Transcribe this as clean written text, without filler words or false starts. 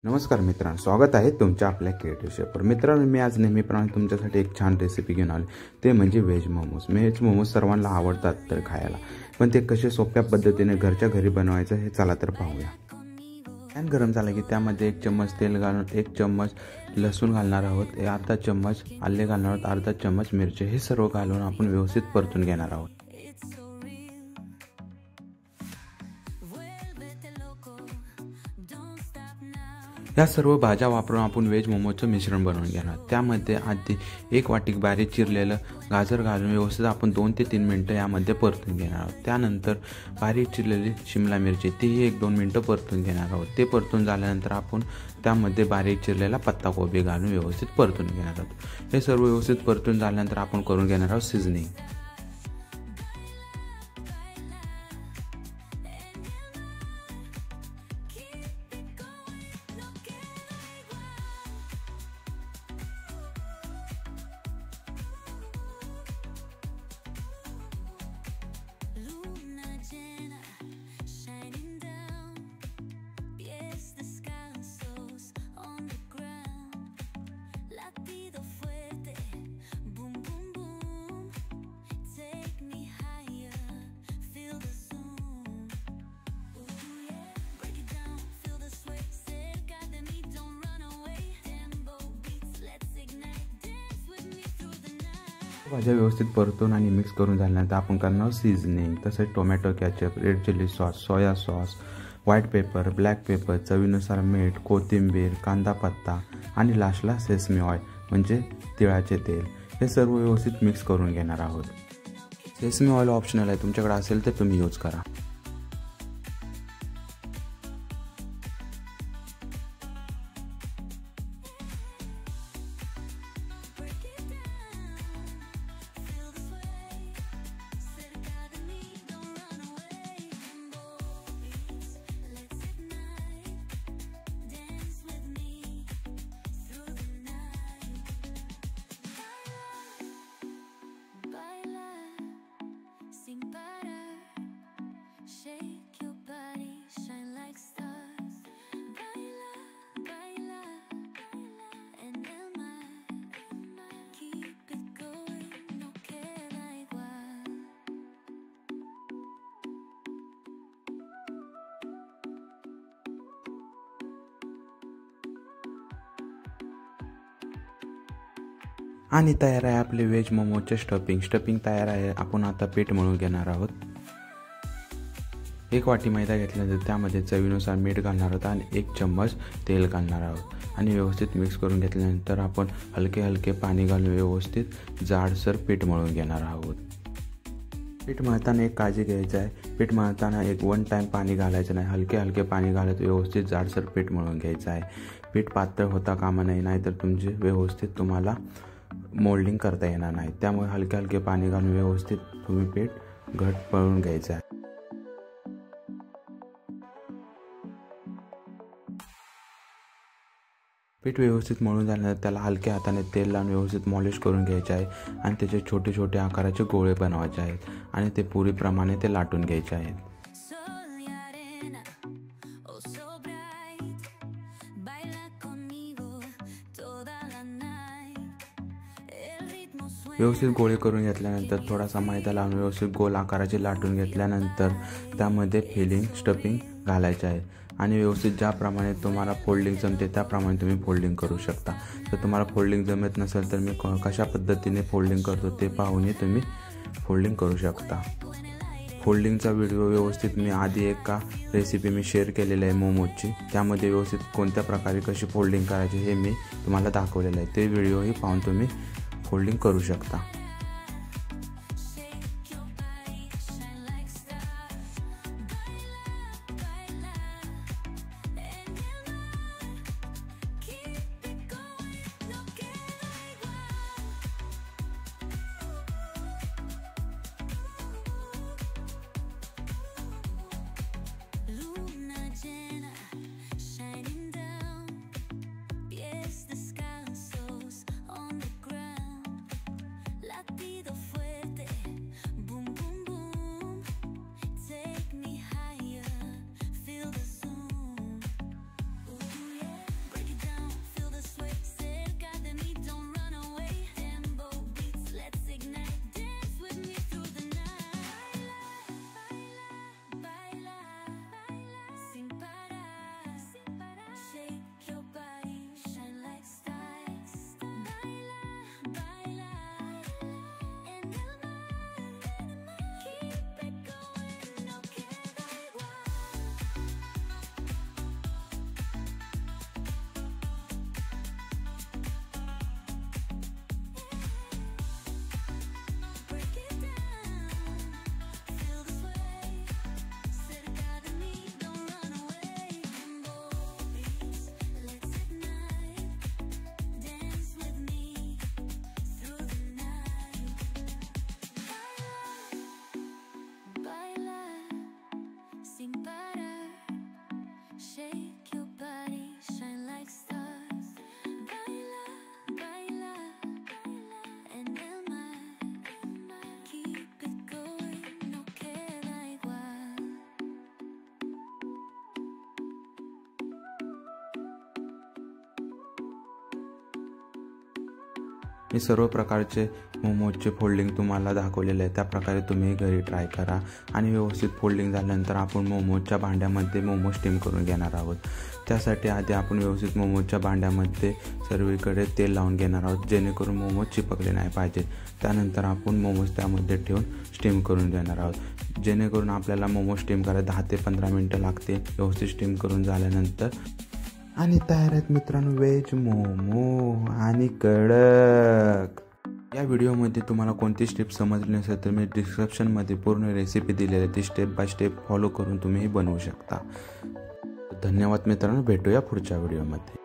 नमस्कार मित्रांनो, स्वागत आहे तुमच्या आपल्या क्रिएटिव्ह शेफवर। मित्रांनो, मी आज नेहमीप्रमाणे तुमच्यासाठी एक छान रेसिपी घेऊन आलो। ते म्हणजे व्हेज मोमोज। व्हेज मोमोज सर्वांना आवडतात तर खायला, पण ते कसे सोप्या पद्धतीने घरच्या घरी बनवायचं हे चला तर पाहूया। पॅन गरम झाला की त्यामध्ये 1 चम्मच तेल घालून 1 चम्मच लसूण घालणार आहोत, अर्धा चम्मच आले घालणार आहोत, अर्धा चम्मच मिरची, हे सर्व घालून आपण व्यवस्थित परतून घेणार आहोत। या सर्व भाज्या वापरून आपण व्हेज मोमोजचं मिश्रण बनवून घेणार। त्यामध्ये आधी 1 वाटी बारीक चिरलेलं गाजर घालून व्यवस्थित आपण 2 ते 3 मिनिटं यामध्ये परतून घेणार आहोत। त्यानंतर बारीक चिरलेली शिमला मिरची तीही 1-2 मिनिटं परतून घेणार आहोत। ते परतून झाल्यानंतर आपण त्यामध्ये बारीक चिरलेला पत्ताकोबी घालून व्यवस्थित परतून घेणार आहोत। हे सर्व व्यवस्थित परतून झाल्यानंतर आपण करून घेणार आहोत सीझनिंग। भाज्या व्यवस्थित परतून आणि मिक्स करून झाल्यानंतर आपण करणार सीझनिंग। तसेच tomato ketchup, red chilli sauce, soya sauce, white pepper, black pepper, चवीनुसार मीठ, कोथिंबीर, कांदा पत्ता आणि लास्टला सेसमी ऑइल म्हणजे तिळाचे तेल, हे सर्व व्यवस्थित मिक्स करून घेणार आहोत। सेसमी ऑइल ऑप्शनल आहे, तुमच्याकडे असेल तर तुम्ही यूज करा। आणि तयार आहे आपले व्हेज मोमोजचे स्टफिंग तयार आहे। आपण आता पीठ मळून घेणार आहोत। 1 वाटी मैदा घेतल्यानंतर त्यामध्ये चवीनुसार मीठ घालणार आहोत आणि 1 चम्मच तेल घालणार आहोत आणि व्यवस्थित मिक्स करून घेतल्यानंतर आपण हलके पाणी घालून व्यवस्थित जाडसर पीठ मळून घेणार आहोत। पीठ मळताना एक काळजी घ्यायची आहे, पीठ मळताना 1 टाइम पाणी घालायचं नाही, हलके पाणी घालत व्यवस्थित जाडसर पीठ मळून घ्यायचं आहे। पीठ पातळ होता कामा नये, नाहीतर तुमचे व्यवस्थित तुम्हाला मोल्डिंग करता येणार नाही। त्यामुळे हलके पाणी घालून व्यवस्थित तुम्ही पीठ घट मळून घ्यायचं आहे। पीठ व्यवस्थित मळून झाल्यानंतर त्याला हलक्या हाताने तेल लावून व्यवस्थित मॉलिश करून घ्यायचे आहे आणि त्याचे छोटे आकाराचे गोळे बनवायचे आहेत आणि ते पुरीप्रमाणे ते लाटून घ्यायचे आहेत। व्यवस्थित गोळे करून घेतल्यानंतर थोडासा मैदा लावून व्यवस्थित गोल आकाराचे लाटून घेतल्यानंतर त्यामध्ये स्टफिंग घालायचे आहे आणि व्यवस्थित ज्याप्रमाणे तुम्हाला फोल्डिंग जमते त्याप्रमाणे तुम्ही फोल्डिंग करू शकता। जर तुम्हाला फोल्डिंग जमत नसेल तर मी कशा पद्धतीने फोल्डिंग करतो ते पाहून तुम्ही फोल्डिंग करू शकता। फोल्डिंगचा व्हिडिओ व्यवस्थित मी आधी एका रेसिपी मी शेअर केलेली आहे मोमोजची, त्यामध्ये व्यवस्थित कोणत्या प्रकारे कशी फोल्डिंग करायची हे मी तुम्हाला दाखवलेलं आहे। ते व्हिडिओही पाहून तुम्ही फोल्डिंग करू शकता। मी सर्व प्रकारचे मोमोजचे फोल्डिंग तुम्हाला दाखवलेले आहे, त्याप्रकारे तुम्ही घरी ट्राय करा. आणि व्यवस्थित फोल्डिंग झाल्यानंतर आपण मोमोजच्या भांड्यामध्ये मोमो स्टीम करून घेणार आहोत. त्यासाठी आधी आपण व्यवस्थित मोमोजच्या भांड्यामध्ये सर्वीकडे तेल लावून घेणार आहोत, जेणेकरून मोमोज चिपकले नाही पाहिजे. त्यानंतर आपण मोमोज त्यामध्ये ठेवून स्टीम करून घेणार आहोत, जेणेकरून आपल्याला मोमो स्टीम करायला 10 ते 15 मिनटं लागते. व्यवस्थित स्टीम करून झाल्यानंतर आणि तयार आहेत मित्रांनो व्हेज मोमो आणि कडक. या व्हिडिओमध्ये तुम्हाला कोणती स्टेप समजली नसेल तर मी डिस्क्रिप्शनमध्ये पूर्ण रेसिपी दिलेली आहे, ती स्टेप बाय स्टेप फॉलो करून तुम्ही बनवू शकता. धन्यवाद मित्रांनो, भेटूया पुढच्या व्हिडिओमध्ये.